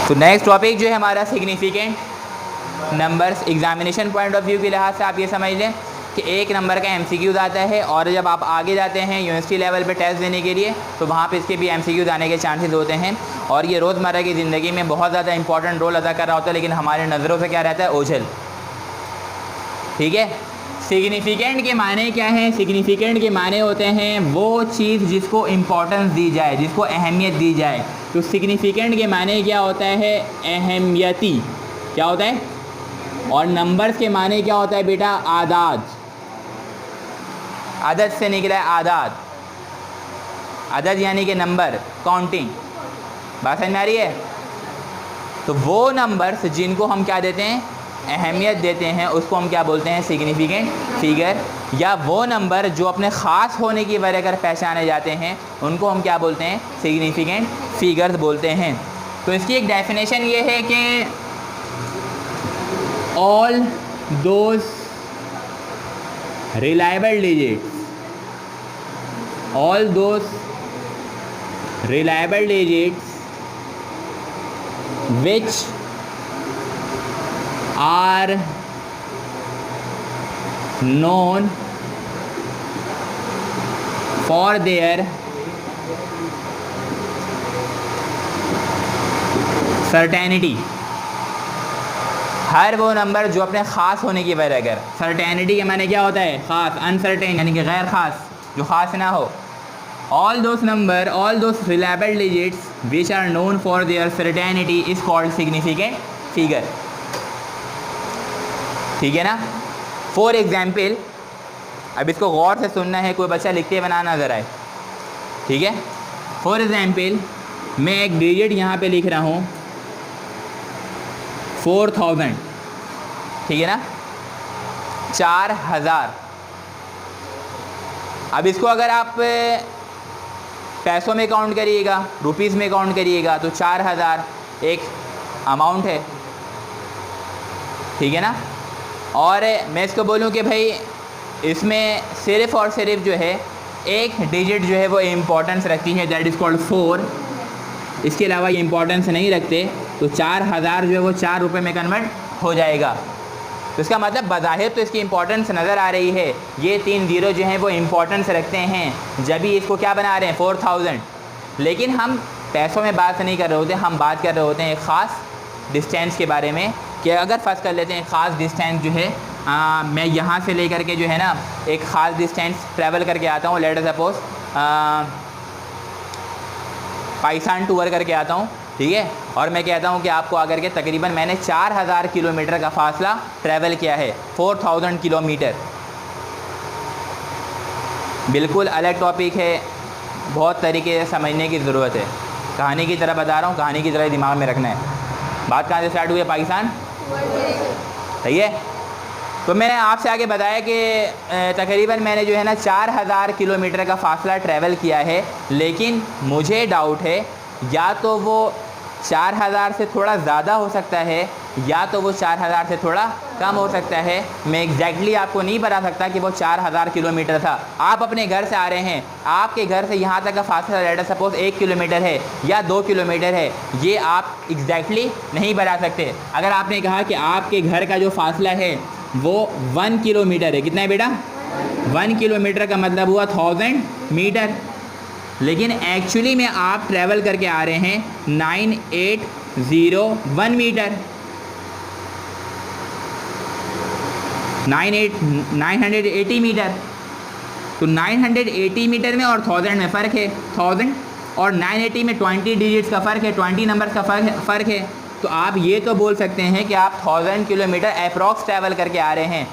तो next topic जो है हमारा significant numbers. Examination point of view के लिहाज से आप ये समझ लें कि एक नंबर का MCQs आता है, और जब आप आगे जाते हैं यूनिवर्सिटी लेवल पे टेस्ट देने के लिए तो वहाँ पे इसके भी MCQs आने के चांसेस होते हैं, और ये रोज़मर्रा की ज़िंदगी में बहुत ज़्यादा इंपॉर्टेंट रोल अदा कर रहा होता है, लेकिन हमारे नज़रों से क्या रहता है, ओझल। ठीक है। सिग्निफिकेंट के माने क्या हैं? सिग्निफिकेंट के माने होते हैं वो चीज़ जिसको इम्पोर्टेंस दी जाए, जिसको अहमियत दी जाए। तो सिग्निफिकेंट के माने क्या होता है? अहमियती। क्या होता है? और नंबर्स के माने क्या होता है बेटा? आदाद। अदद से निकला है आदाद। अदद यानी कि नंबर, काउंटिंग। बात समझ में आ रही है? तो वो नंबर्स जिनको हम क्या देते हैं, अहमियत देते हैं, उसको हम क्या बोलते हैं? Significant figure. या वो नंबर जो अपने ख़ास होने की वजह कर पहचाने जाते हैं, उनको हम क्या बोलते हैं? सिग्निफिकेंट फिगर्स बोलते हैं। तो इसकी एक डेफिनेशन ये है कि all those reliable digits, all those reliable digits which are known for their certainty। हर वो नंबर जो अपने ख़ास होने की वजह कर, सर्टेनिटी के माने क्या होता है? ख़ास, अनसर्टेन यानी कि गैर ख़ास, जो ख़ास ना हो। all those number, all those reliable digits which are known for their certainty is called significant figure। ठीक है ना? फॉर एग्जाम्पल, अब इसको गौर से सुनना है, कोई बच्चा लिखते बनाना ज़रा है। ठीक है। फॉर एग्जाम्पल मैं एक डिजिट यहाँ पे लिख रहा हूँ 4000। ठीक है ना? 4000। अब इसको अगर आप पैसों में काउंट करिएगा, रुपीज़ में काउंट करिएगा, तो 4000 एक अमाउंट है। ठीक है ना? और मैं इसको बोलूँ कि भाई इसमें सिर्फ़ और सिर्फ जो है एक डिजिट जो है वो इम्पोर्टेंस रखती है, दैट इज़ कॉल्ड 4। इसके अलावा ये इम्पोर्टेंस नहीं रखते, तो 4000 जो है वो 4 रुपये में कन्वर्ट हो जाएगा। तो इसका मतलब बज़ाहिर तो इसकी इम्पोर्टेंस नज़र आ रही है, ये 3 ज़ीरो जो हैं वो इम्पोर्टेंस रखते हैं जब भी इसको क्या बना रहे हैं 4000। लेकिन हम पैसों में बात नहीं कर रहे होते, हम बात कर रहे होते हैं एक ख़ास डिस्टेंस के बारे में, कि अगर फ़र्ज़ कर लेते हैं ख़ास डिस्टेंस जो है मैं यहाँ से लेकर के जो है ना एक ख़ास डिस्टेंस ट्रैवल करके आता हूँ, लेट सपोज पाकिस्तान टूर करके आता हूँ। ठीक है। और मैं कहता हूँ कि आपको आकर के तकरीबन मैंने 4000 किलोमीटर का फासला ट्रैवल किया है, 4000 किलोमीटर। बिल्कुल अलग टॉपिक है, बहुत तरीके से समझने की ज़रूरत है। कहानी की तरह बता रहा हूँ, कहानी की तरह दिमाग में रखना है। बात कहाँ से स्टार्ट हुई है? पाकिस्तान। सही है। तो मैंने आपसे आगे बताया कि तकरीबन मैंने जो है ना 4000 किलोमीटर का फ़ासला ट्रैवल किया है, लेकिन मुझे डाउट है या तो वो 4000 से थोड़ा ज़्यादा हो सकता है या तो वो 4000 से थोड़ा कम हो सकता है। मैं एग्जैक्टली आपको नहीं बता सकता कि वो 4000 किलोमीटर था। आप अपने घर से आ रहे हैं, आपके घर से यहाँ तक का फासला लेट सपोज 1 किलोमीटर है या 2 किलोमीटर है, ये आप एग्जैक्टली नहीं बता सकते। अगर आपने कहा कि आपके घर का जो फासला है वो 1 किलोमीटर है, कितना है बेटा? 1 किलोमीटर का मतलब हुआ 1000 मीटर, लेकिन एक्चुअली में आप ट्रैवल करके आ रहे हैं 9801 मीटर, 980 मीटर। तो 980 मीटर में और 1000 में फ़र्क है, 1000 और 980 में 20 डिजिट्स का फ़र्क है, 20 नंबर्स का फ़र्क है। तो आप ये तो बोल सकते हैं कि आप 1000 किलोमीटर अप्रॉक्स ट्रैवल करके आ रहे हैं,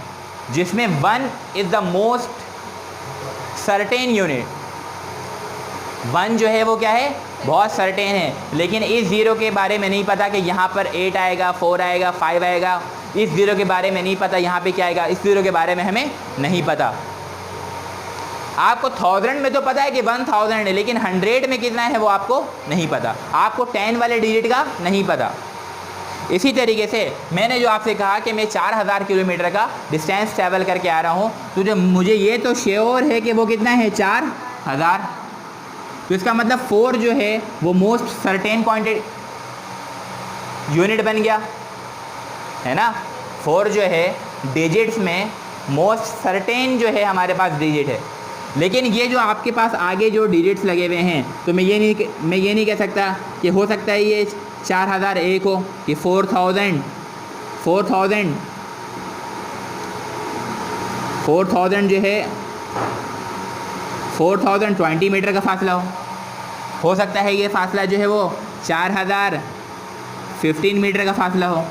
जिसमें 1 is the most certain unit. 1 जो है वो क्या है? बहुत सर्टेन है। लेकिन इस ज़ीरो के बारे में नहीं पता कि यहाँ पर 8 आएगा, 4 आएगा, 5 आएगा। इस ज़ीरो के बारे में नहीं पता यहाँ पे क्या आएगा, इस ज़ीरो के बारे में हमें नहीं पता। आपको 1000 में तो पता है कि 1000 है, लेकिन 100 में कितना है वो आपको नहीं पता, आपको 10 वाले डिजिट का नहीं पता। इसी तरीके से मैंने जो आपसे कहा कि मैं 4000 किलोमीटर का डिस्टेंस ट्रैवल करके आ रहा हूँ, तो जो मुझे ये तो श्योर है कि वो कितना है 4000। तो इसका मतलब 4 जो है वो मोस्ट सर्टेन क्वांटिटी, यूनिट बन गया, है ना। 4 जो है डिजिट्स में मोस्ट सर्टेन जो है हमारे पास डिजिट है। लेकिन ये जो आपके पास आगे जो डिजिट्स लगे हुए हैं, तो मैं ये नहीं कह सकता कि हो सकता है ये 4001 हो, कि 4000 जो है 4020 मीटर का फासला हो सकता है ये फासला जो है वो 4015 मीटर का फासला हो।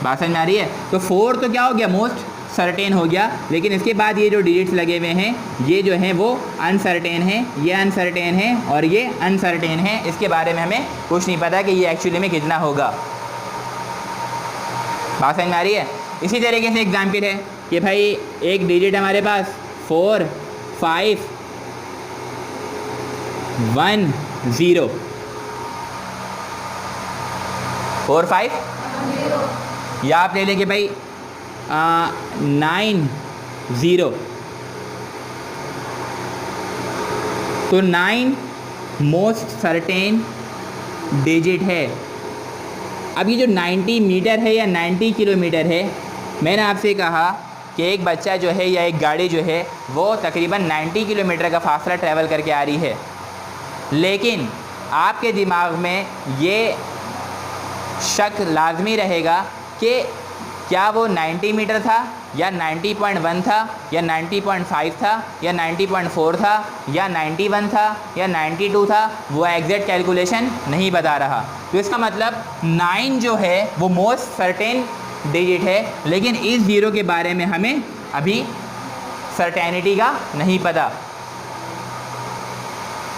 बात समझ में आ रही है। तो 4 तो क्या हो गया, मोस्ट सर्टेन हो गया, लेकिन इसके बाद ये जो डिजिट्स लगे हुए हैं ये जो हैं वो अनसर्टेन है, ये अनसर्टेन है और ये अनसर्टेन है। इसके बारे में हमें कुछ नहीं पता कि ये एक्चुअली में कितना होगा। बात समझ में आ रही है। इसी तरीके से एग्जाम्पल है कि भाई एक डिजिट हमारे पास 4 5 1 0 4 5 या आप ले लेंगे भाई 9 0। तो 9 मोस्ट सर्टेन डिजिट है। अब ये जो 90 मीटर है या 90 किलोमीटर है, मैंने आपसे कहा कि एक बच्चा जो है या एक गाड़ी जो है वो तकरीबन 90 किलोमीटर का फासला ट्रैवल करके आ रही है, लेकिन आपके दिमाग में ये शक लाजमी रहेगा कि क्या वो 90 मीटर था या 90.1 था या 90.5 था या 90.4 था या 91 था या 92 था। वो एग्जैक्ट कैलकुलेशन नहीं बता रहा। तो इसका मतलब 9 जो है वो मोस्ट सर्टेन डिजिट है, लेकिन इस ज़ीरो के बारे में हमें अभी सर्टेनिटी का नहीं पता।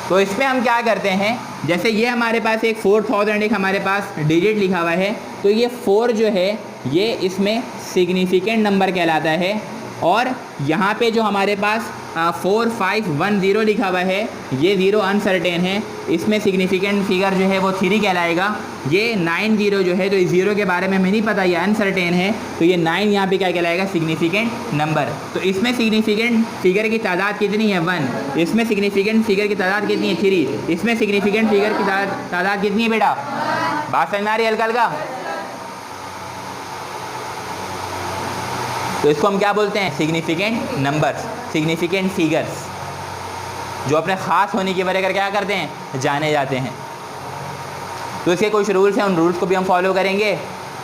तो इसमें हम क्या करते हैं, जैसे ये हमारे पास एक 4000 एक हमारे पास डिजिट लिखा हुआ है, तो ये 4 जो है ये इसमें सिग्निफिकेंट नंबर कहलाता है। और यहाँ पे जो हमारे पास 4510 लिखा हुआ है, ये 0 अनसर्टेन है, इसमें सिग्निफिकेंट फिगर जो है वो 3 कहलाएगा। ये 90 जो है, तो इस 0 के बारे में हमें नहीं पता, ये अनसर्टेन है, तो ये 9 यहाँ पे क्या कहलाएगा, सिग्निफिकेंट नंबर। तो इसमें सिग्निफिकेंट फिगर की तादाद कितनी है, 1। इसमें सिग्निफिकेंट फिगर की तादाद कितनी है, 3। इसमें सिग्निफिकेंट फिगर की तादाद कितनी है बेटा, बात समझ में आ रही है हल्का हल्का। तो इसको हम क्या बोलते हैं, सिग्निफिकेंट नंबर्स, सिग्निफिकेंट फिगर्स, जो अपने ख़ास होने की वजह कर क्या करते हैं, जाने जाते हैं। तो इसके कुछ रूल्स हैं, उन रूल्स को भी हम फॉलो करेंगे,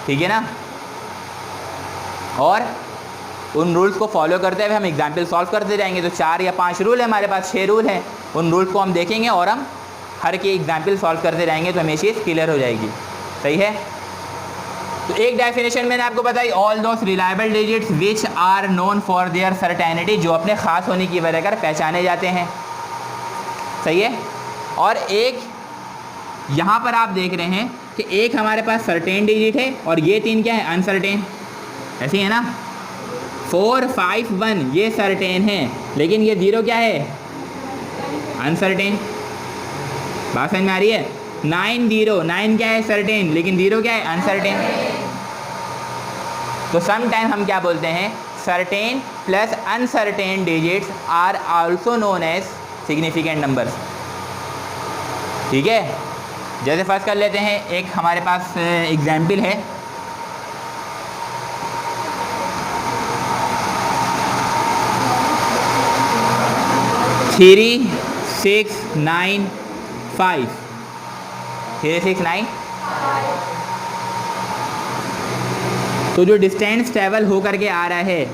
ठीक है ना। और उन रूल्स को फॉलो करते हुए हम एग्जाम्पल सॉल्व करते जाएंगे। तो 4 या 5 रूल है हमारे पास, 6 रूल हैं, उन रूल्स को हम देखेंगे और हम हर की एग्जाम्पल सॉल्व करते जाएंगे, तो हमें चीज़ क्लियर हो जाएगी। सही है। तो एक डेफिनेशन मैंने आपको बताई, all those reliable digits which are known for their certainty, जो अपने ख़ास होने की वजह कर पहचाने जाते हैं। सही है। और एक यहाँ पर आप देख रहे हैं कि एक हमारे पास सर्टेन डिजिट है और ये 3 क्या है, अनसर्टेन। ऐसे ही है ना। 4 5 1 ये सर्टेन है, लेकिन ये 0 क्या है, अनसर्टेन। बात समझ में आ रही है। 9 0 9 क्या है, सर्टेन, लेकिन 0 क्या है, अनसर्टेन। तो समटाइम हम क्या बोलते हैं, certain plus uncertain digits are also known as significant numbers. ठीक है। जैसे फर्स्ट कर लेते हैं, एक हमारे पास एग्जाम्पल है, थ्री 6 9 5 3 6 9। तो जो डिस्टेंस ट्रैवल होकर के आ रहा है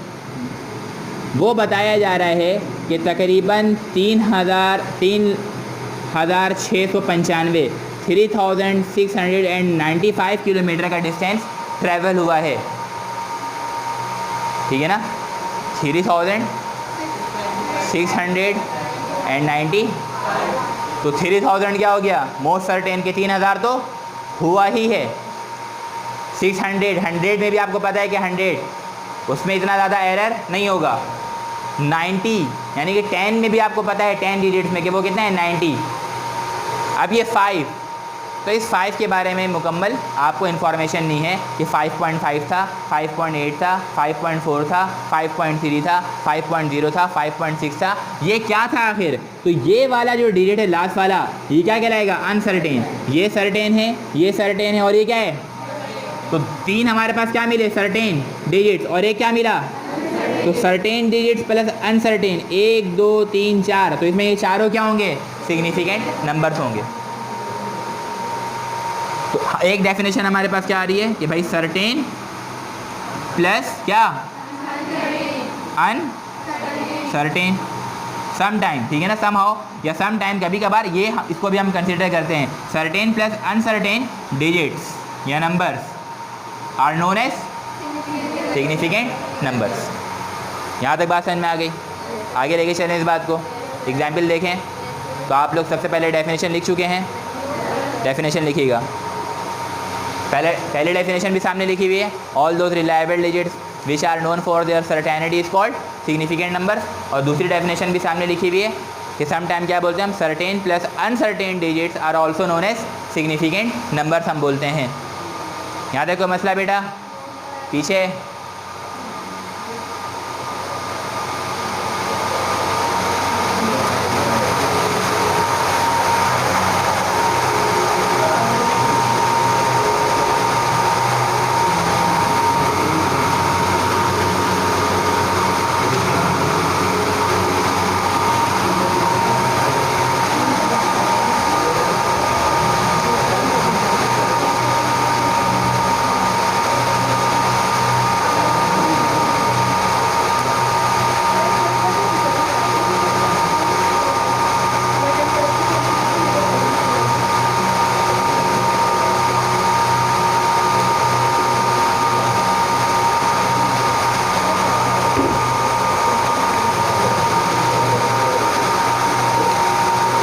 वो बताया जा रहा है कि तकरीबन 3695 3695 किलोमीटर का डिस्टेंस ट्रैवल हुआ है। ठीक है ना। 3690 तो 3000 क्या हो गया, मोस्ट सर्टेन के 3000 तो हुआ ही है। 600 100 में भी आपको पता है कि 100 उसमें इतना ज़्यादा एरर नहीं होगा। 90 यानी कि 10 में भी आपको पता है 10 डिजिट्स में कि वो कितना है, 90। अब ये 5 तो इस 5 के बारे में मुकम्मल आपको इन्फॉर्मेशन नहीं है कि 5.5 था, 5.8 था, 5.4 था, 5.3 था, 5.0 था, 5.6 था, ये क्या था आखिर। तो ये वाला जो डिजिट है लास्ट वाला, ये क्या कहलाएगा, अनसर्टेन। ये सर्टेन है, ये सर्टेन है, और ये क्या है। तो 3 हमारे पास क्या मिले, सर्टेन डिजिट्स, और एक क्या मिला, तो सर्टेन डिजिट्स प्लस अनसर्टेन, 1 2 3 4। तो इसमें ये चारों क्या होंगे, सिग्निफिकेंट नंबर्स होंगे। तो एक डेफिनेशन हमारे पास क्या आ रही है कि भाई सर्टेन प्लस क्या, अनसर्टेन सम टाइम, ठीक है ना, सम हाउ या सम टाइम, कभी कभार, ये इसको भी हम कंसिडर करते हैं। सर्टेन प्लस अनसर्टेन डिजिट्स या numbers are known as significant numbers. यहाँ तक बात समझ में आ गई। आगे लेके चलें इस बात को, एग्जाम्पल देखें। तो आप लोग सबसे पहले डेफिनेशन लिख चुके हैं, डेफिनेशन लिखिएगा। पहले डेफिनेशन भी सामने लिखी हुई है, all those reliable digits which are known for their certainty is called significant number. और दूसरी डेफिनेशन भी सामने लिखी हुई है कि सम टाइम क्या बोलते हैं हम, certain plus uncertain digits are also known as significant numbers हम बोलते हैं। यहाँ तक कोई मसला बेटा, पीछे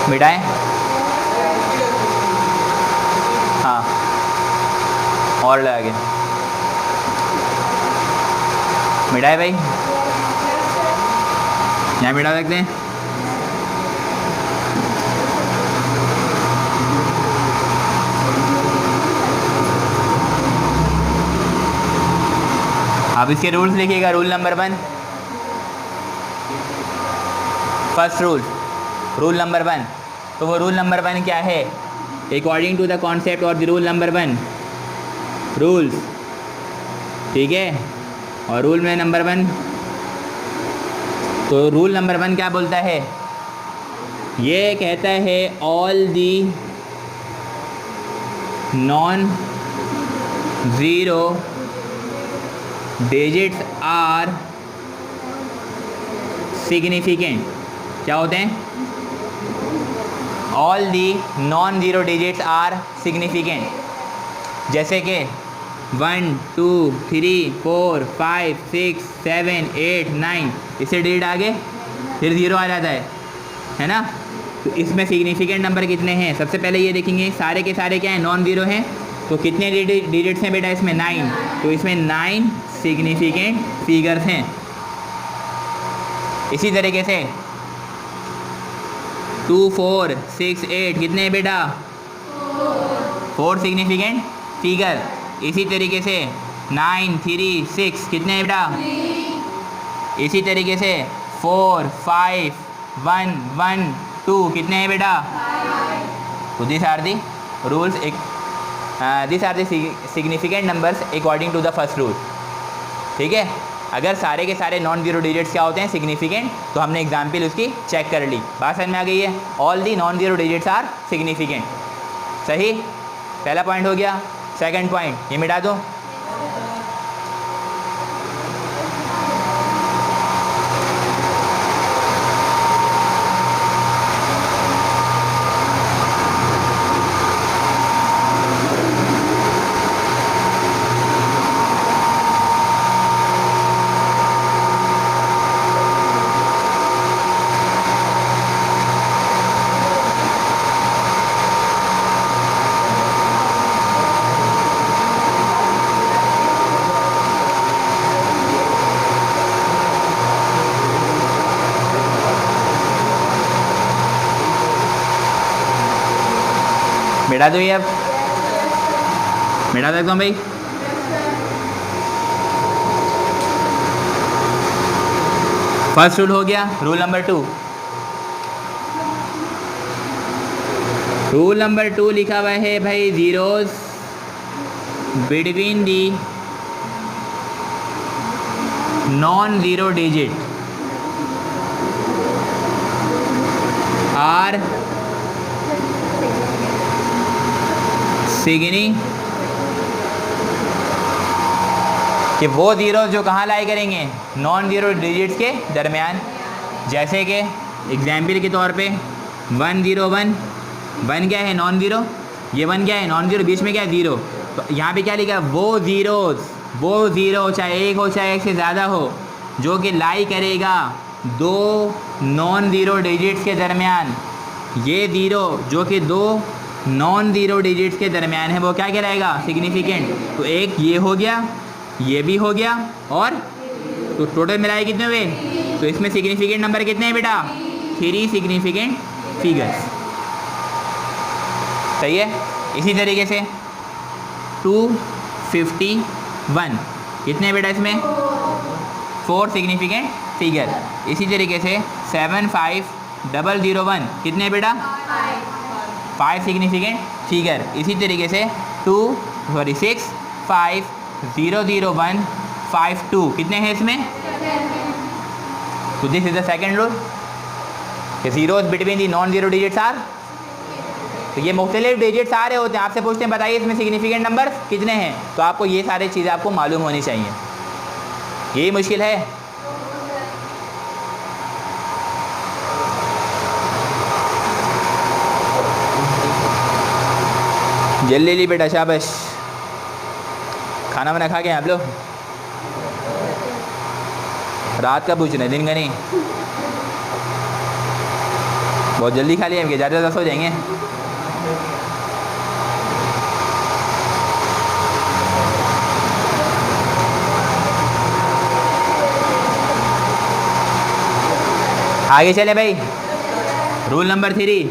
मिटाएं, हाँ, और लगे मिटाए भाई, यहाँ मिटा सकते हैं। अब इसके रूल्स लिखिएगा। Rule number 1, first rule number 1। तो वो रूल नंबर 1 क्या है, अकॉर्डिंग टू द कॉन्सेप्ट और द रूल नंबर 1 रूल्स, ठीक है। और रूल में नंबर 1, तो रूल नंबर 1 क्या बोलता है, ये कहता है all the non zero digits are significant. क्या होते हैं, all the non zero digits are significant. जैसे कि 1 2 3 4 5 6 7 8 9, इससे डिजिट आगे फिर ज़ीरो आ जाता है ना। तो इसमें सिग्निफिकेंट नंबर कितने हैं, सबसे पहले ये देखेंगे, सारे के सारे क्या हैं, नॉन ज़ीरो हैं। तो कितने डिजिट्स हैं बेटा इसमें, 9। तो इसमें 9 सिग्निफिकेंट फिगर्स हैं। इसी तरीके से 2 4 6 8 कितने हैं बेटा, 4 सिग्निफिकेंट फिगर। इसी तरीके से 9 3 6 कितने हैं बेटा, इसी तरीके से 4 5 1 1 2 कितने हैं बेटा। तो this are the rules, this are the significant numbers according to the first rule, ठीक है। अगर सारे के सारे नॉन ज़ीरो डिजिट्स क्या होते हैं, सिग्निफिकेंट, तो हमने एग्जाम्पल उसकी चेक कर ली, बात समझ में आ गई है। All the non zero digits are significant, सही, पहला पॉइंट हो गया। सेकंड पॉइंट ये मिटा दो, मिटा दो ये अब। मिटा सकता हूँ भाई? फर्स्ट रूल हो गया। रूल नंबर 2, रूल नंबर 2 लिखा हुआ है भाई, zeros between the non zero digit are significant, कि वो ज़ीरो जो कहाँ लाई करेंगे? नॉन ज़ीरो डिजिट्स के दरमियान। जैसे कि एग्जाम्पल के तौर पे 101, 1 क्या है? Non zero. ये 1 क्या है? Non zero. बीच में क्या है? ज़ीरो। तो यहाँ पे क्या लिखा है? वो ज़ीरो चाहे एक हो चाहे एक से ज़्यादा हो, जो कि लाई करेगा दो नॉन ज़ीरो डिजिट्स के दरमियान। ये ज़ीरो जो कि दो नॉन ज़ीरो डिजिट्स के दरमियान है, वो क्या कहलाएगा? सिग्निफिकेंट। तो एक ये हो गया, ये भी हो गया, और तो टोटल मिलाए कितने हुए? तो इसमें सिग्निफिकेंट नंबर कितने हैं बेटा? 3 सिग्निफिकेंट फिगर्स। सही है। इसी तरीके से 251 कितने बेटा? इसमें 4 सिग्निफिकेंट फिगर। इसी तरीके से 75001 कितने बेटा? 5 सिग्निफिकेंट फिगर। इसी तरीके से 6500152 कितने हैं इसमें? तो this is the second rule, zeros between the non zero digits are. तो ये मुख्तलिफ डिजिट्स आ रहे होते हैं, आपसे पूछते हैं बताइए इसमें सिग्निफिकेंट नंबर कितने हैं, तो आपको ये सारी चीज़ें आपको मालूम होनी चाहिए। यही मुश्किल है। जल्दी ली बेटा, शाबाश। खाना वाना खा के आप लोग? रात का पूछ रहे हैं, दिन का नहीं। बहुत जल्दी खा लिया, ज़्यादा ज़्यादा सो जाएंगे। आगे चले भाई। रूल नंबर 3,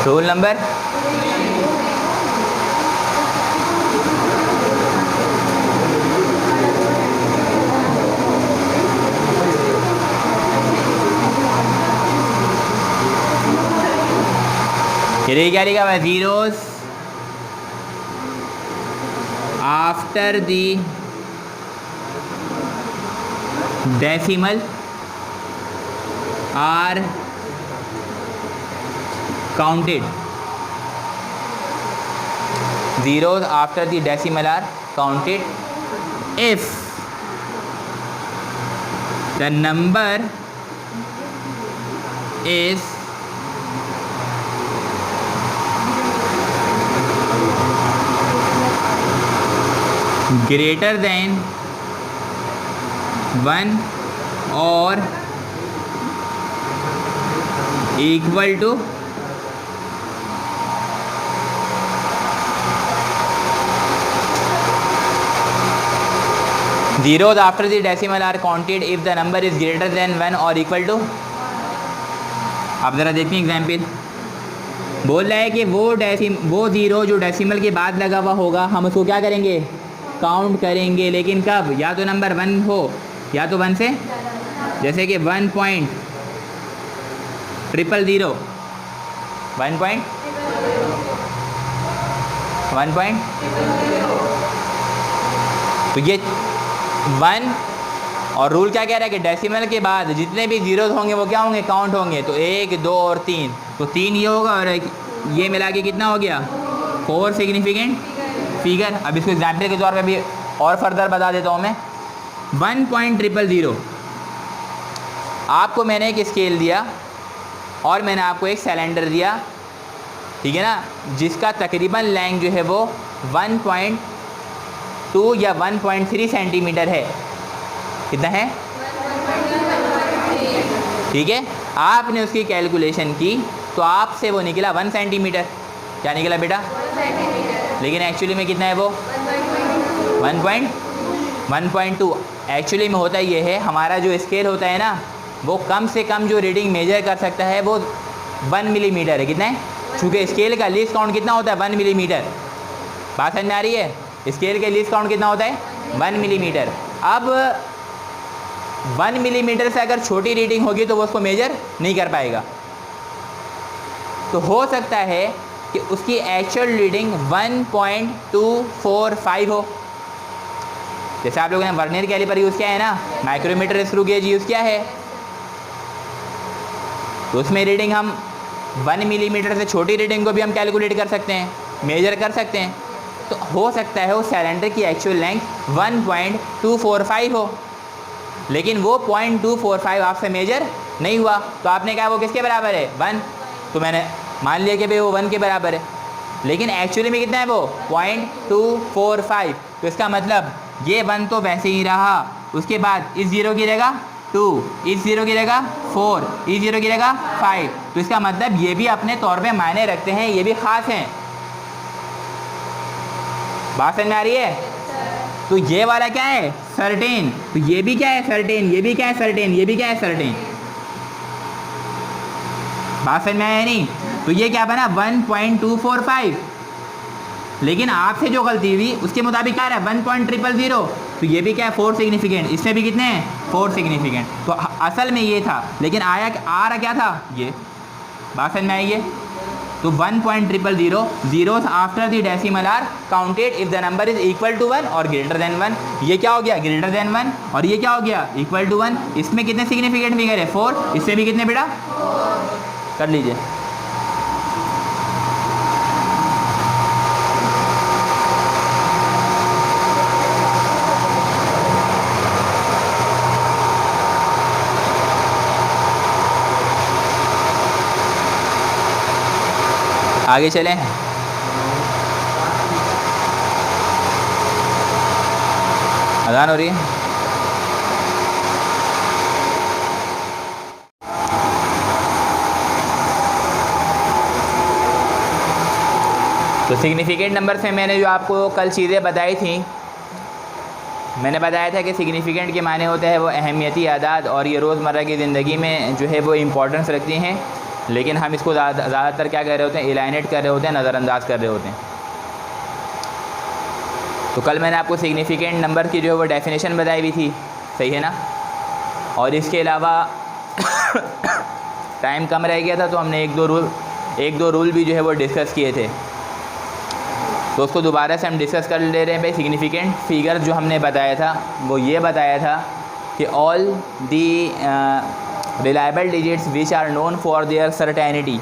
रूल नंबर ये क्या लिखा हुआ? Zeros after the decimal are counted. Zeros after the decimal are counted if the number is greater than 1 or equal to zeros after the decimal are counted if the number is greater than 1 or equal to। आप ज़रा देखिए example. बोल रहा है कि वो zero जो decimal के बाद लगा हुआ होगा, हम उसको क्या करेंगे? काउंट करेंगे। लेकिन कब? या तो नंबर 1 हो या तो 1 से, जैसे कि 1.000 1.1 तो ये 1। और रूल क्या कह रहा है कि डेसिमल के बाद जितने भी जीरोज होंगे वो क्या होंगे? काउंट होंगे। तो 1, 2 और 3, तो 3 ये होगा और ये मिला के कितना हो गया? 4 सिग्निफिकेंट फिगर। अब इसको एग्जाम्पल के तौर पे भी और फर्दर बता देता हूँ मैं। 1.000 आपको मैंने एक स्केल दिया और मैंने आपको एक सिलेंडर दिया, ठीक है ना, जिसका तकरीबन लेंथ जो है वो 1.2 या 1.3 सेंटीमीटर है। कितना है? ठीक है। आपने उसकी कैलकुलेशन की तो आपसे वो निकला 1 सेंटीमीटर। क्या निकला बेटा? लेकिन एक्चुअली में कितना है वो? 1.2। एक्चुअली में होता ये है, हमारा जो स्केल होता है ना, वो कम से कम जो रीडिंग मेजर कर सकता है वो 1 मिलीमीटर है। कितना है? चूँकि स्केल का लीस्ट काउंट कितना होता है? 1 मिलीमीटर। बात समझ में आ रही है? स्केल के लीस्ट काउंट कितना होता है? 1 मिलीमीटर। अब 1 मिलीमीटर से अगर छोटी रीडिंग होगी तो वो उसको मेजर नहीं कर पाएगा। तो हो सकता है कि उसकी एक्चुअल रीडिंग 1.245 हो। जैसे आप लोगों ने वर्नियर कैलिपर यूज़ किया है ना, माइक्रोमीटर स्क्रू गेज यूज़ किया है, तो उसमें रीडिंग हम 1 मिलीमीटर से छोटी रीडिंग को भी हम कैलकुलेट कर सकते हैं, मेजर कर सकते हैं। तो हो सकता है उस सिलेंडर की एक्चुअल लेंथ 1.245 हो, लेकिन वो 0.245 आपसे मेजर नहीं हुआ, तो आपने कहा वो किसके बराबर है? 1। तो मैंने मान लिया कि भाई वो 1 के बराबर है, लेकिन एक्चुअली में कितना है वो? 0.245। तो इसका मतलब ये 1 तो वैसे ही रहा, उसके बाद इस 0 की जगह 2, इस 0 की जगह 4, इस 0 की जगह 5। तो इसका मतलब ये भी अपने तौर पे मायने रखते हैं, ये भी ख़ास हैं। बात समझ में आ रही है? तो ये वाला क्या है? सर्टेन। तो ये भी क्या है? सर्टेन। ये भी क्या है? सर्टेन। ये भी क्या है? सर्टेन। बात समझ में आया नहीं? तो ये क्या बना? 1.245। लेकिन आपसे जो गलती हुई उसके मुताबिक क्या है? 1.000। तो ये भी क्या है? 4 सिग्निफिकेंट। इसमें भी कितने हैं? 4 सिग्निफिकेंट। तो असल में ये था, लेकिन आ रहा क्या था? ये। बात समझ में आई है? तो 1.000 zeros after the decimal are counted if the number is equal to 1 और ग्रेटर देन 1। ये क्या हो गया? Greater than 1। और ये क्या हो गया? Equal to 1। इसमें कितने सिग्निफिकेंट फिगर है? 4। इससे भी कितने बेटा? कर लीजिए। आगे चलें। अज़ान हो रही है। तो सिग्निफिकेंट नंबर से मैंने जो आपको कल चीज़ें बताई थी, मैंने बताया था कि सिग्निफिकेंट के माने होते हैं वो अहमियती आदाद, और ये रोज़मर्रा की ज़िंदगी में जो है वो इम्पोर्टेंस रखती हैं, लेकिन हम इसको ज़्यादातर क्या कर रहे होते हैं? इलाइनेट कर रहे होते हैं, नज़रअंदाज कर रहे होते हैं। तो कल मैंने आपको सिग्निफिकेंट नंबर की जो है वो डेफिनेशन बताई हुई थी, सही है ना? और इसके अलावा टाइम कम रह गया था तो हमने एक दो रूल भी जो है वो डिस्कस किए थे, तो उसको दोबारा से हम डिस्कस कर ले रहे हैं। भाई सिग्निफिकेंट फिगर जो हमने बताया था वो ये बताया था कि all the reliable digits which are known for their certainty,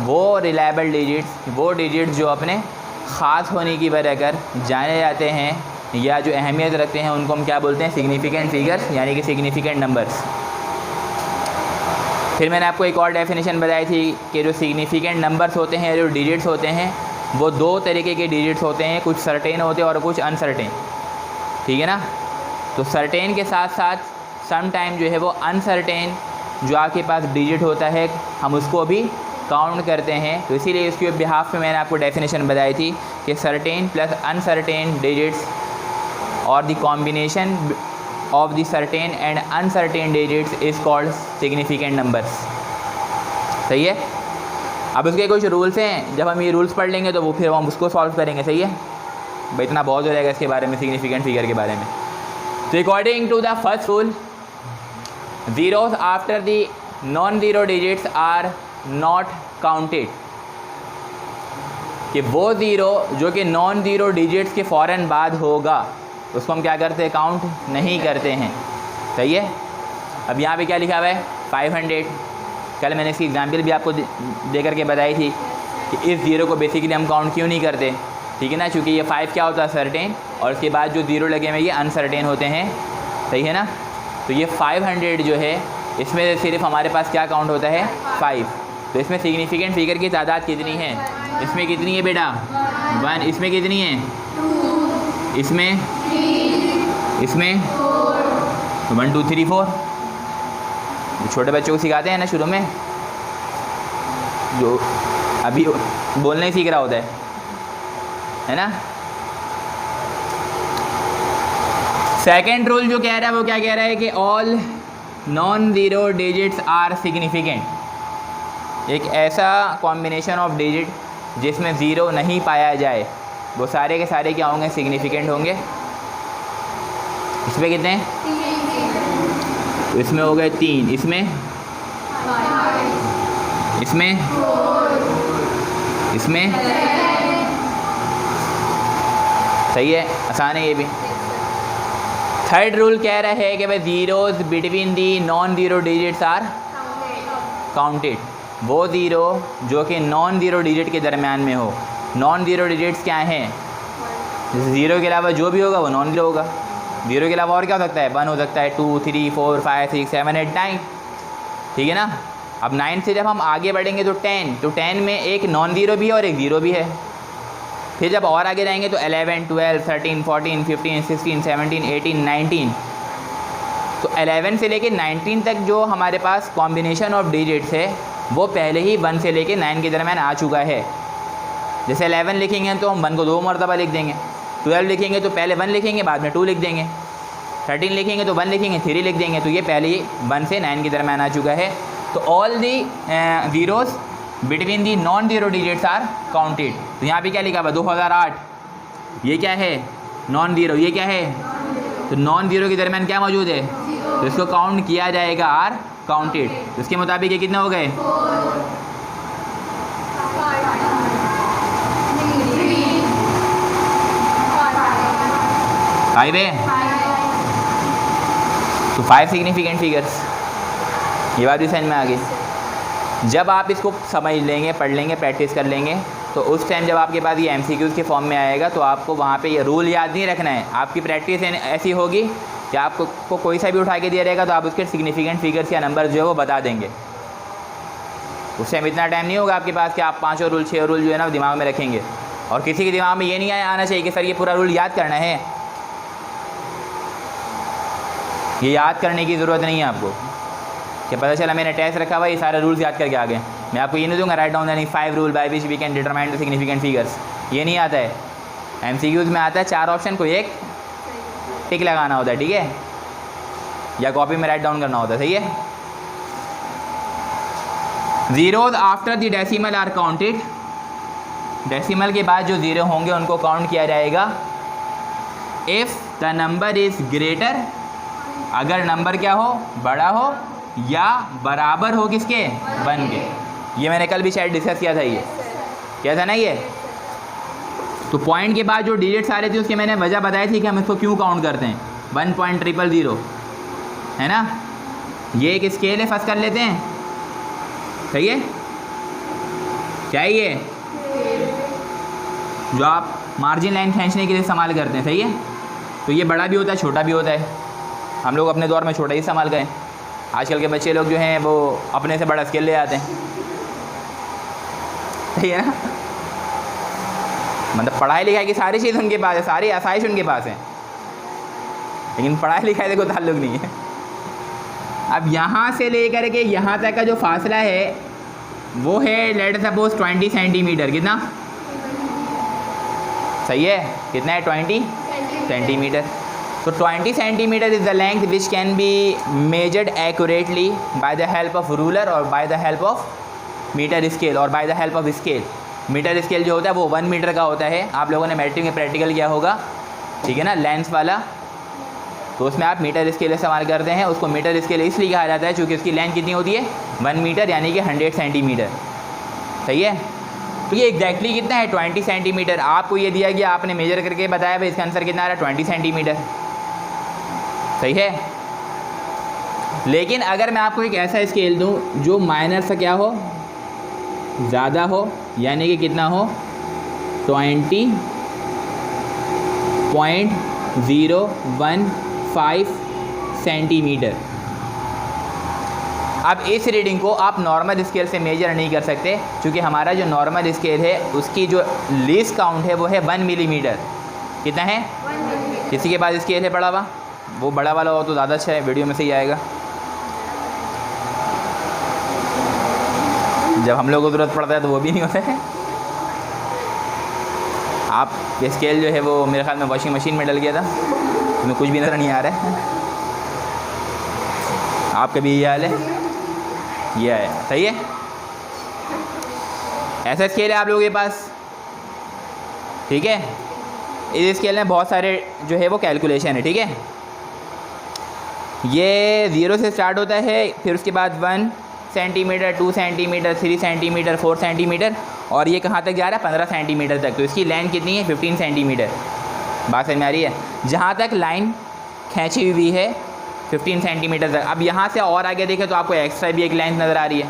वो रिलायबल डिजिट्स, वो डिजिट्स जो अपने ख़ास होने की वजह कर जाने जाते हैं या जो अहमियत रखते हैं, उनको हम क्या बोलते हैं? सिग्निफिकेंट फिगर्स, यानी कि सिग्निफिकेंट नंबर्स। फिर मैंने आपको एक और डेफिनेशन बताई थी कि जो सिग्निफिकेंट नंबर्स होते हैं, जो डिजिट्स होते हैं, वो 2 तरीके के डिजिट्स होते हैं, कुछ सर्टेन होते हैं और कुछ अनसर्टेन, ठीक है ना? तो सर्टेन के साथ साथ सम टाइम जो है वो अनसर्टेन जो आपके पास डिजिट होता है, हम उसको भी काउंट करते हैं। तो इसीलिए इसके बिहाफ में मैंने आपको डेफिनेशन बताई थी कि सर्टेन प्लस अनसर्टेन डिजिट्स और the combination of the certain and uncertain digits is called significant numbers, सही है? अब उसके कुछ रूल्स हैं, जब हम ये रूल्स पढ़ लेंगे तो वो फिर हम उसको सॉल्व करेंगे, सही है भाई? इतना बहुत हो जाएगा इसके बारे में, सिग्निफिकेंट फिगर के बारे में। तो according to the first rule, zeros after the non zero digits are not counted, कि वो ज़ीरो जो कि नॉन ज़ीरो डिजिट्स के फ़ौरन बाद होगा उसको हम क्या करते हैं? काउंट नहीं करते हैं, सही है? अब यहाँ पे क्या लिखा हुआ है? 500। कल मैंने इसकी एग्जाम्पल भी आपको दे करके बताई थी कि इस ज़ीरो को बेसिकली हम काउंट क्यों नहीं करते, ठीक है ना? क्योंकि ये 5 क्या होता है? सर्टेन, और उसके बाद जो ज़ीरो लगे हुए ये अनसर्टेन होते हैं, सही है ना? तो ये 500 जो है, इसमें सिर्फ हमारे पास क्या काउंट होता है? 5। तो इसमें सिग्निफिकेंट फिगर की तादाद कितनी है? इसमें कितनी है बेटा? 1। इसमें कितनी है? 2। इसमें 4। 1 2 3 4। छोटे बच्चों को सिखाते हैं ना शुरू में, जो अभी बोलना ही सीख रहा होता है ना? सेकेंड रूल जो कह रहा है वो क्या कह रहा है कि all non zero digits are significant. एक ऐसा कॉम्बिनेशन ऑफ डिजिट जिसमें ज़ीरो नहीं पाया जाए वो सारे के सारे क्या होंगे, सिग्निफिकेंट होंगे। इसमें कितने, इसमें हो गए 3, इसमें इसमें इसमें सही है, आसान है ये भी। थर्ड रूल कह रहा है कि भाई zeros between the non zero digits are counted. वो ज़ीरो जो कि नॉन ज़ीरो डिजिट के दरमियान में हो। नॉन ज़ीरो डिजिट्स क्या हैं, ज़ीरो के अलावा जो भी होगा वो नॉन ज़ीरो होगा। ज़ीरो के अलावा और क्या हो सकता है, 1 हो सकता है, 2, 3, 4, 5, 6, 7, 8, 9, ठीक है ना। अब 9 से जब हम आगे बढ़ेंगे तो 10 में एक नॉन ज़ीरो भी है और एक ज़ीरो भी है। फिर जब और आगे जाएंगे तो 11, 12, 13, 14, 15, 16, 17, 18, 19। तो 11 से लेके 19 तक जो हमारे पास कॉम्बिनेशन ऑफ डिजिट्स है वो पहले ही 1 से लेके 9 के दरमियान आ चुका है। जैसे 11 लिखेंगे तो हम 1 को 2 मरतबा लिख देंगे, 12 लिखेंगे तो पहले 1 लिखेंगे बाद में 2 लिख देंगे, 13 लिखेंगे तो 1 लिखेंगे 3 लिख देंगे। तो ये पहले ही 1 से 9 के दरमियान आ चुका है। तो all the zeros between the non zero digits are counted. तो यहाँ पे क्या लिखा हुआ 2008, ये क्या है नॉन ज़ीरो, ये क्या है, तो नॉन ज़ीरो के दरमियान क्या मौजूद है, तो इसको काउंट किया जाएगा, आर काउंटेड। तो इसके मुताबिक ये कितने हो गए, 5 है। तो 5 सिग्निफिकेंट फिगर्स, ये बात भी समझ में आ गई। जब आप इसको समझ लेंगे, पढ़ लेंगे, प्रैक्टिस कर लेंगे तो उस टाइम जब आपके पास ये एमसीक्यूज़ के फॉर्म में आएगा तो आपको वहाँ पे ये रूल याद नहीं रखना है। आपकी प्रैक्टिस ऐसी होगी कि आपको कोई सा भी उठा के दिया रहेगा तो आप उसके सिग्निफिकेंट फिगर्स या नंबर जो है वो बता देंगे। उस टाइम इतना टाइम नहीं होगा आपके पास कि आप 5 रूल 6 रूल जो है ना दिमाग में रखेंगे। और किसी के दिमाग में ये नहीं आना चाहिए कि सर ये पूरा रूल याद करना है। ये याद करने की ज़रूरत नहीं है आपको कि पता चला मैंने टेस्ट रखा हुआ ये सारे रूल्स याद करके आ गए। मैं आपको ये नहीं दूंगा right down any 5 rule by which we can determine the significant figures, ये नहीं आता है। एमसीक्यूज़ में आता है 4 ऑप्शन को एक टिक लगाना होता है, ठीक है, या कॉपी में राइट डाउन करना होता है, सही है। Zeros after the decimal are counted. Decimal के बाद जो ज़ीरो होंगे उनको काउंट किया जाएगा। If the number is greater, अगर नंबर क्या हो, बड़ा हो या बराबर हो किसके, 1 के। ये मैंने कल भी शायद डिस्कस किया था, ये क्या था ना ये। तो पॉइंट के बाद जो डिजिट्स आ रहे थे उसकी मैंने वजह बताई थी कि हम इसको क्यों काउंट करते हैं। 1.000 है ना, ये एक स्केल है, फर्स्ट कर लेते हैं, सही है। क्या है ये, जो आप मार्जिन लाइन खींचने के लिए इस्तेमाल करते हैं, सही है। तो ये बड़ा भी होता है छोटा भी होता है। हम लोग अपने दौर में छोटा ही इस्तेमाल करें, आजकल के बच्चे लोग जो हैं वो अपने से बड़ा स्केल ले आते हैं, सही है ना। मतलब पढ़ाई लिखाई की सारी चीज़ उनके पास है, सारी आसाइश उनके पास है, लेकिन पढ़ाई लिखाई से कोई ताल्लुक़ नहीं है। अब यहाँ से लेकर के यहाँ तक का जो फासला है वो है लेट सपोज 20 सेंटीमीटर। कितना, सही है, कितना है, 20 सेंटीमीटर। तो 20 centimetre is the length which can be measured accurately by the help of ruler और by the help of metre scale और by the help of scale. Metre scale जो होता है वो 1 मीटर का होता है। आप लोगों ने मैट्रिक में प्रैक्टिकल किया होगा, ठीक है ना, लेंस वाला। तो उसमें आप मीटर स्केल इस्तेमाल करते हैं। उसको मीटर स्केल इसलिए कहा जाता है क्योंकि उसकी लेंथ कितनी होती है, 1 मीटर, यानी कि 100 सेंटीमीटर, सही है। तो ये एग्जैक्टली कितना है, 20 सेंटीमीटर। आपको ये दिया गया, आपने मेजर करके बताया भाई इसका आंसर कितना आ रहा है, 20 सेंटीमीटर, सही है। लेकिन अगर मैं आपको एक ऐसा स्केल दूं जो माइनर से क्या हो, ज़्यादा हो, यानी कि कितना हो, 20.015 सेंटीमीटर। अब इस रीडिंग को आप नॉर्मल स्केल से मेजर नहीं कर सकते क्योंकि हमारा जो नॉर्मल स्केल है उसकी जो लीस्ट काउंट है वो है 1 मिलीमीटर। कितना है, किसी के पास स्केल है बड़ा हुआ, वो बड़ा वाला हो तो ज़्यादा अच्छा है, वीडियो में सही आएगा। जब हम लोग को ज़रूरत पड़ता है तो वो भी नहीं होता है। आप ये स्केल जो है वो मेरे ख्याल में वॉशिंग मशीन में डल गया था। इसमें कुछ भी नज़र नहीं आ रहा है। आपका भी ये हाल है, ये है, सही है। ऐसा स्केल है आप लोगों के पास, ठीक है। इस स्केल में बहुत सारे जो है वो कैलकुलेशन है, ठीक है। ये 0 से स्टार्ट होता है, फिर उसके बाद 1 सेंटीमीटर, 2 सेंटीमीटर, 3 सेंटीमीटर, 4 सेंटीमीटर, और ये कहाँ तक जा रहा है, 15 सेंटीमीटर तक। तो इसकी लेंथ कितनी है, 15 सेंटीमीटर। बात समझ में आ रही है। जहाँ तक लाइन खींची हुई है 15 सेंटीमीटर तक। अब यहाँ से और आगे देखें तो आपको एक्स्ट्रा भी एक लेंथ नज़र आ रही है।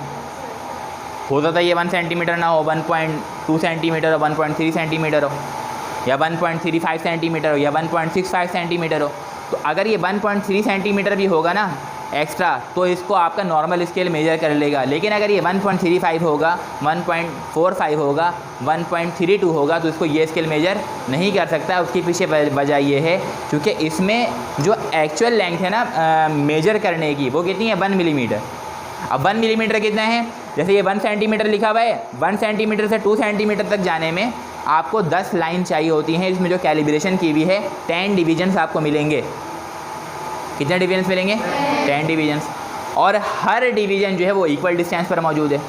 हो सकता है ये 1 सेंटीमीटर ना हो, 1.2 सेंटीमीटर हो, 1.3 सेंटीमीटर हो, या 1.35 सेंटीमीटर हो, या 1.65 सेंटीमीटर हो। तो अगर ये 1.3 सेंटीमीटर भी होगा ना एक्स्ट्रा, तो इसको आपका नॉर्मल स्केल मेजर कर लेगा। लेकिन अगर ये 1.35 होगा, 1.45 होगा, 1.32 होगा, तो इसको ये स्केल मेजर नहीं कर सकता। उसके पीछे वजह ये है क्योंकि इसमें जो एक्चुअल लेंथ है ना मेजर करने की, वो कितनी है, 1 मिलीमीटर। अब 1 मिलीमीटर कितना है, जैसे ये 1 सेंटीमीटर लिखा हुआ है, 1 सेंटीमीटर से 2 सेंटीमीटर तक जाने में आपको 10 लाइन चाहिए होती हैं। इसमें जो कैलिब्रेशन की हुई है 10 डिवीजन्स आपको मिलेंगे। कितने डिवीजन्स मिलेंगे, 10 डिवीजन्स। और हर डिवीज़न जो है वो इक्वल डिस्टेंस पर मौजूद है।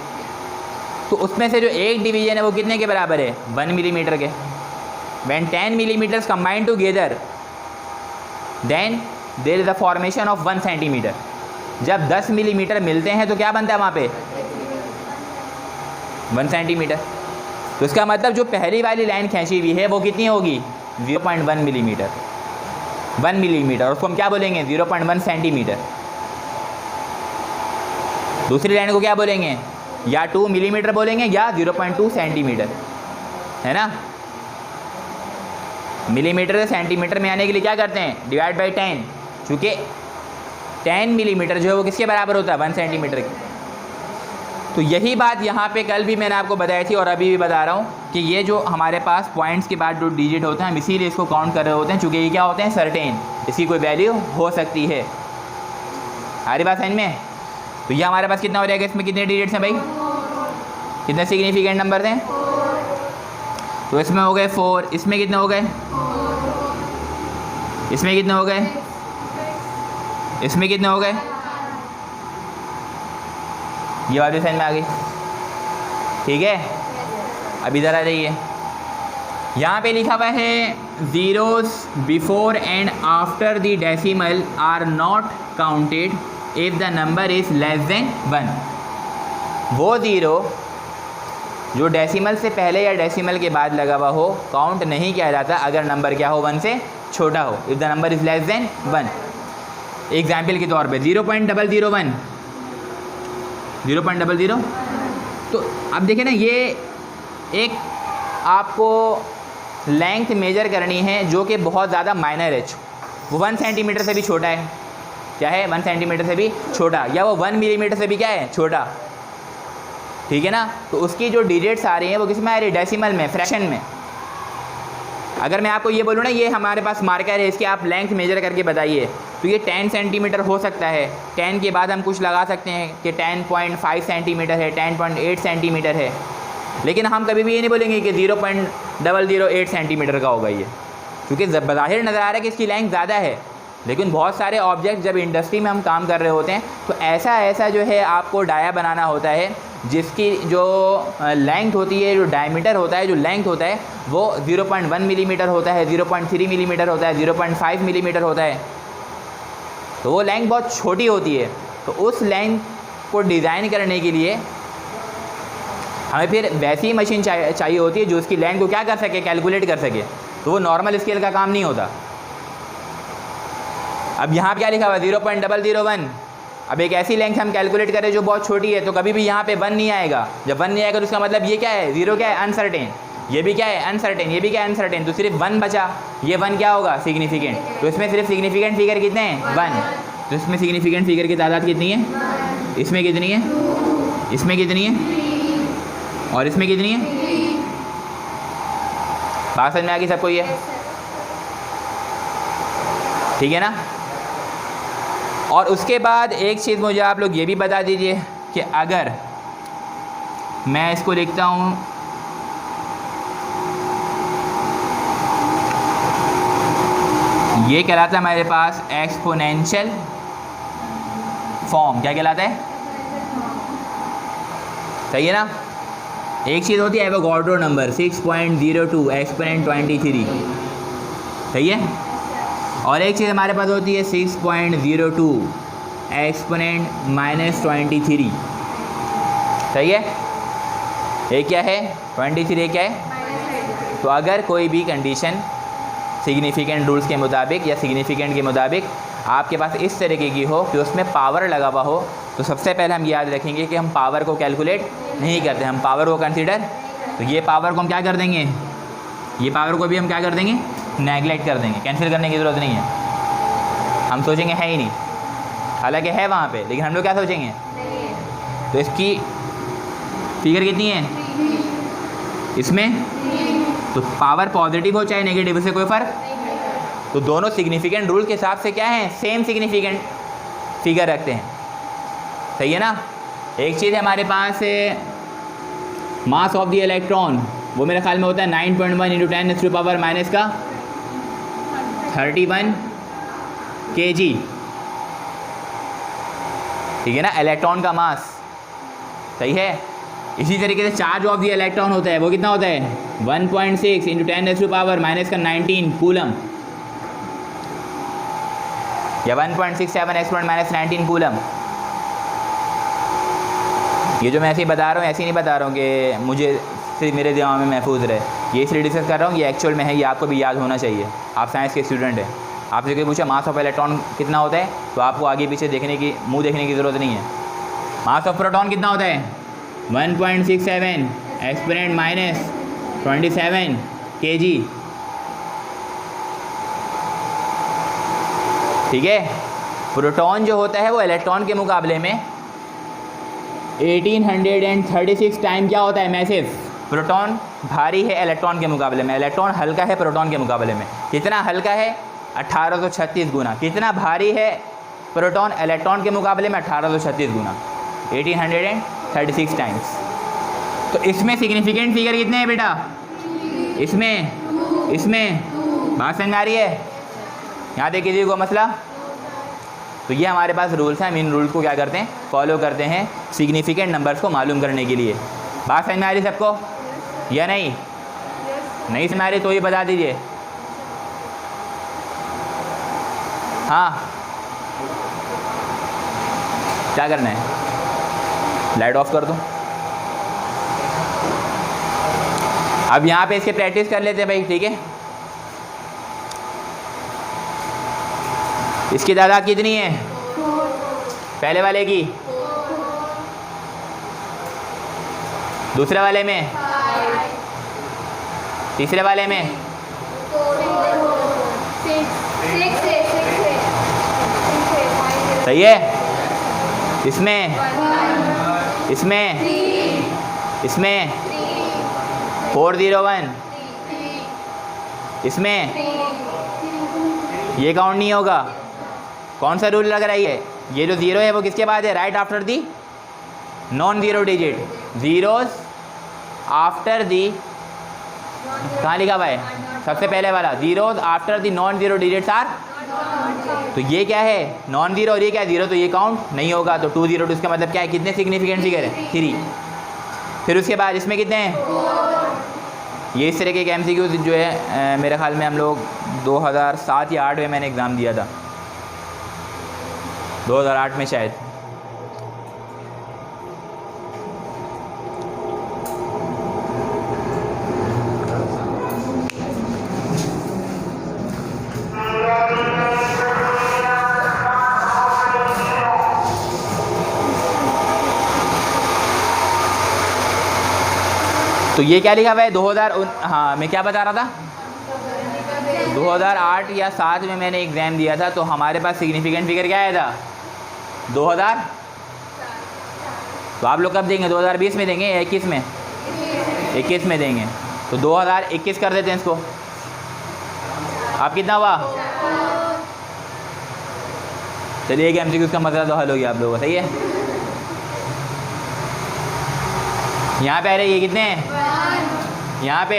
तो उसमें से जो एक डिवीज़न है वो कितने के बराबर है, 1 मिलीमीटर के। When 10 millimetres combined together then there is the formation of 1 centimetre. जब 10 मिलीमीटर मिलते हैं तो क्या बनता है वहाँ पे, 1 सेंटीमीटर। तो इसका मतलब जो पहली वाली लाइन खींची हुई है वो कितनी होगी, 0.1 मिलीमीटर, 1 मिलीमीटर। और उसको हम क्या बोलेंगे, 0.1 सेंटीमीटर। दूसरी लाइन को क्या बोलेंगे, या 2 मिलीमीटर बोलेंगे या 0.2 सेंटीमीटर, है ना। मिलीमीटर से सेंटीमीटर में आने के लिए क्या करते हैं, डिवाइड बाई 10। चूँकि 10 मिलीमीटर जो है वो किसके बराबर होता है, 1 सेंटीमीटर की। तो यही बात यहाँ पे कल भी मैंने आपको बताई थी और अभी भी बता रहा हूँ कि ये जो हमारे पास पॉइंट्स के बाद जो डिजिट होते हैं, हम इसीलिए इसको काउंट कर रहे होते हैं, चूँकि ये क्या होते हैं, सर्टेन, इसकी कोई वैल्यू हो सकती है। हमारी बात समझ में। तो ये हमारे पास कितना हो जाएगा, इसमें कितने डिजिट्स हैं भाई, कितने सिग्निफिकेंट नंबर हैं, तो इसमें हो गए 4, इसमें कितने हो गए, इसमें कितने हो गए, इसमें कितने हो गए, ये वाली साइन में आ गई, ठीक है। अब इधर आ जाइए, यहाँ पे लिखा हुआ है zeros before and after the decimal are not counted if the number is less than 1। वो ज़ीरो जो डेसिमल से पहले या डेसिमल के बाद लगा हुआ हो काउंट नहीं किया जाता अगर नंबर क्या हो, 1 से छोटा हो, if the number is less than 1। Example के तौर पे 0.001, 0.00। तो अब देखिए ना, ये एक आपको लेंथ मेजर करनी है जो कि बहुत ज़्यादा माइनर है। वो 1 सेंटीमीटर से भी छोटा है, क्या है, 1 सेंटीमीटर से भी छोटा, या वो 1 मिलीमीटर से भी क्या है, छोटा, ठीक है ना। तो उसकी जो डिजिट्स आ रही हैं वो किस में आ रही है, डेसिमल में, फ्रैक्शन में। अगर मैं आपको ये बोलूँ ना, ये हमारे पास मार्कर है, इसकी आप लेंथ मेजर करके बताइए, तो ये 10 सेंटीमीटर हो सकता है। 10 के बाद हम कुछ लगा सकते हैं कि 10.5 सेंटीमीटर है, 10.8 सेंटीमीटर है। लेकिन हम कभी भी ये नहीं बोलेंगे कि 0.008 सेंटीमीटर का होगा ये, क्योंकि बज़ाहिर नज़र आ रहा है कि इसकी लेंथ ज़्यादा है। लेकिन बहुत सारे ऑब्जेक्ट जब इंडस्ट्री में हम काम कर रहे होते हैं तो ऐसा जो है आपको डाया बनाना होता है जिसकी जो लेंथ होती है, जो डायमीटर होता है, जो लेंथ होता है वो 0.1 मिलीमीटर होता है, 0.3 मिलीमीटर होता है, 0.5 मिलीमीटर होता है। तो वो लेंथ बहुत छोटी होती है। तो उस लेंथ को डिज़ाइन करने के लिए हमें फिर वैसी ही मशीन चाहिए होती है जो उसकी लेंथ को क्या कर सके, कैलकुलेट कर सके। तो वो नॉर्मल स्केल का काम नहीं होता। अब यहाँ क्या लिखा हुआ है, 0.001। अब एक ऐसी लेंथ हम कैलकुलेट करें जो बहुत छोटी है, तो कभी भी यहाँ पे 1 नहीं आएगा। जब 1 नहीं आएगा तो उसका मतलब ये क्या है, 0 क्या है, अनसर्टेन, ये भी क्या है, अनसर्टेन, ये भी क्या है, अनसर्टेन। तो सिर्फ 1 बचा, ये 1 क्या होगा, सिग्निफिकेंट। तो इसमें सिर्फ सिग्निफिकेंट फिगर कितने हैं, 1। तो इसमें सिग्निफिकेंट फिगर की तादाद कितनी है, इसमें कितनी है, इसमें कितनी है और इसमें कितनी है। बात समझ में आ गई सबको ये, ठीक है ना। और उसके बाद एक चीज़ मुझे आप लोग ये भी बता दीजिए कि अगर मैं इसको लिखता हूँ ये कहलाता है हमारे पास एक्सपोनेंशियल फॉर्म। क्या कहलाता है? सही है ना। एक चीज़ होती है एवोगाड्रो नंबर 6.02 एक्सपोनेंट 23, सही है। और एक चीज़ हमारे पास होती है 6.02 एक्सपोनेंट -23, सही है। ये क्या है? 23 क्या है? तो अगर कोई भी कंडीशन सिग्निफिकेंट रूल्स के मुताबिक या सिग्निफिकेंट के मुताबिक आपके पास इस तरीके की हो कि उसमें पावर लगा हुआ हो, तो सबसे पहले हम याद रखेंगे कि हम पावर को कैलकुलेट नहीं करते, हम पावर को कंसीडर, तो ये पावर को हम क्या कर देंगे, ये पावर को भी हम क्या कर देंगे, नेगलेक्ट कर देंगे, कैंसिल करने की ज़रूरत नहीं है। हम सोचेंगे है ही नहीं, हालांकि है वहाँ पे, लेकिन हम लोग क्या सोचेंगे। तो इसकी फिगर कितनी है इसमें, तो पावर पॉजिटिव हो चाहे नेगेटिव, उससे कोई फ़र्क, तो दोनों सिग्निफिकेंट रूल के हिसाब से क्या है, सेम सिग्निफिकेंट फिगर रखते हैं, सही है ना। एक चीज़ है हमारे पास मास ऑफ द इलेक्ट्रॉन, वो मेरे ख्याल में होता है 9.1 × 10⁻31 kg, ठीक है ना, इलेक्ट्रॉन का मास, सही है। इसी तरीके से चार्ज ऑफ द इलेक्ट्रॉन होता है, वो कितना होता है 1.6 × 10⁻⁻⁻19 कूलम, या 1.67 एक्सपोनेंट -19 कूलम। ये जो मैं ऐसे ही बता रहा हूँ, ऐसे ही नहीं बता रहा हूँ कि मुझे सिर्फ मेरे दिमाग में महफूज रहे, ये इसलिए डिस्कस कर रहा हूँ, ये एक्चुअल में है, ये आपको भी याद होना चाहिए। आप साइंस के स्टूडेंट हैं, आपसे कोई पूछा मास ऑफ इलेक्ट्रॉन कितना होता है, तो आपको आगे पीछे देखने की, मुंह देखने की ज़रूरत नहीं है। मास ऑफ प्रोटॉन कितना होता है 1.67 एक्सपोनेंट -27 kg, ठीक है। प्रोटॉन जो होता है वो इलेक्ट्रॉन के मुकाबले में 1836 टाइम क्या होता है, मैसिव। प्रोटॉन भारी है इलेक्ट्रॉन के मुकाबले में, इलेक्ट्रॉन हल्का है प्रोटॉन के मुकाबले में। कितना हल्का है 1836 गुना। कितना भारी है प्रोटॉन इलेक्ट्रॉन के मुकाबले में 1836 गुना, 1836 टाइम्स। तो इसमें सिग्निफिकेंट फिगर कितने हैं बेटा, इसमें बात समझ आ रही है। यहाँ देखिए जी को मसला, तो ये हमारे पास रूल्स हैं, हम इन रूल्स को क्या करते हैं, फॉलो करते हैं सिग्निफिकेंट नंबर्स को मालूम करने के लिए। बात समझ में आ रही सबको या नहीं? नहीं समझ आ रही तो ही बता दीजिए। हाँ, क्या करना है, लाइट ऑफ कर दूँ। अब यहाँ पे इसके प्रैक्टिस कर लेते हैं भाई, ठीक है। इसकी तादाद कितनी है पहले वाले की, दूसरे वाले में, तीसरे वाले में, सही है। इसमें 401, इसमें ये काउंट नहीं होगा। कौन सा रूल लग रहा है ये जो ज़ीरो है वो किसके बाद है, right after the non zero digit, zeros after the, कहाँ लिखा हुआ है सबसे पहले वाला, zeros after the non zero digits are, तो ये क्या है नॉन ज़ीरो और ये क्या है ज़ीरो, तो ये काउंट नहीं होगा। तो 202 इसका मतलब क्या है, कितने सिग्निफिकेंट फिगर है 3। फिर उसके बाद इसमें कितने हैं, ये इस तरह के MCQs जो है मेरे ख्याल में हम लोग 2007 या 8 में मैंने एग्ज़ाम दिया था, 2008 में शायद। तो ये क्या लिखा हुआ है 2000, हाँ मैं क्या बता रहा था, 2008 या 7 में मैंने एग्ज़ाम दिया था, तो हमारे पास सिग्निफिकेंट फिगर क्या आया था 2000। तो आप लोग कब देंगे, 2020 में देंगे या 21 में, 21 में देंगे। तो 2021 कर देते हैं इसको। आप कितना हुआ, चलिए एक MCQ का मसला तो हल हो गया आप लोगों का, सही है। यहाँ पे आ रहे ये कितने हैं, यहाँ पे